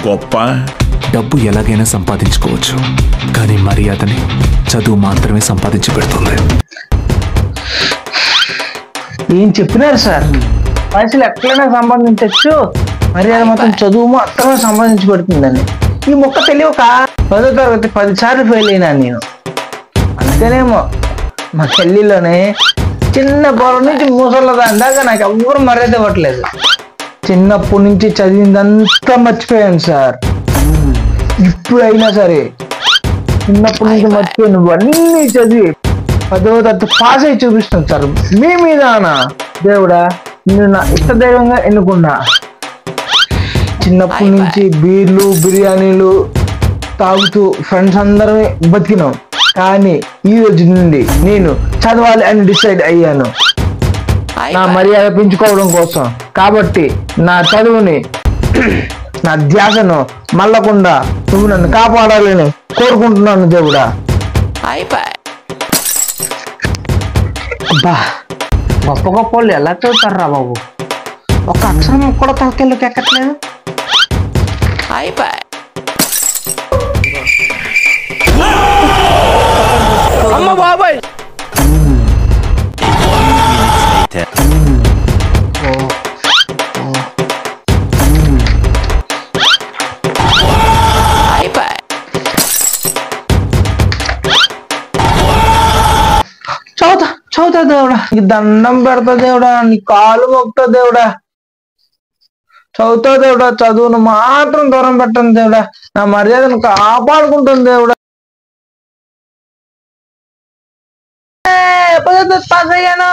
గొప్ప? డబ్బు ఎలాగైనా సంపాదించుకోవచ్చు, కానీ మర్యాదని చదువు మాత్రమే సంపాదించి పెడుతుంది. ఏం చెప్పినారు సార్? పైసలు ఎట్లయినా సంపాదించవచ్చు, మర్యాద మాత్రం చదువు మాత్రమే సంపాదించి పెడుతుందని. ఈ మొక్క తెలియక 10వ తరగతి 10 సార్లు ఫెయిల్ అయినా నేను. అంతేనేమో మా చెల్లిలోనే చిన్న పొలం నుంచి మూసళ్ళ దాకా నాకు ఎవ్వరు మర్యాద ఇవ్వట్లేదు. చిన్నప్పటి నుంచి చదివిందంతా మర్చిపోయాను సార్. ఇప్పుడైనా సరే చిన్నప్పటి నుంచి మర్చిపోయాను అన్నీ చదివి 10వ తరగతి పాస్ అయి చూపిస్తాను సార్. మీ మీద దేవుడా నేను నా ఇష్టదైవంగా ఎన్నుకున్నా. చిన్నప్పటి నుంచి బీర్లు బిర్యానీలు తాగుతూ ఫ్రెండ్స్ అందరమే బతికినాం. కానీ ఈ రోజు నుండి నేను చదవాలి అని డిసైడ్ అయ్యాను, నా మర్యాద పెంచుకోవడం కోసం. కాబట్టి నా చదువుని నా ధ్యాసను మళ్ళకుండా నువ్వు నన్ను కాపాడాలని కోరుకుంటున్నాను దేవుడా. అబ్బా, గొప్ప గొప్ప వాళ్ళు ఎలా చదువుతారా బాబు? ఒక అక్షరం కూడా తలకెళ్ళకి ఎక్కట్లేదు. అమ్మ బాబాయ్, చదువుతా చదువుతా దేవుడా, నీ దండం పెడతా దేవుడా, నీ కాలు మొక్తా దేవుడా. చదువుతా దేవుడా, చదువును మాత్రం దూరం పెట్టను దేవుడా, నా మర్యాదను కాపాడుకుంటాను దేవుడా. పాస్ అయ్యాను.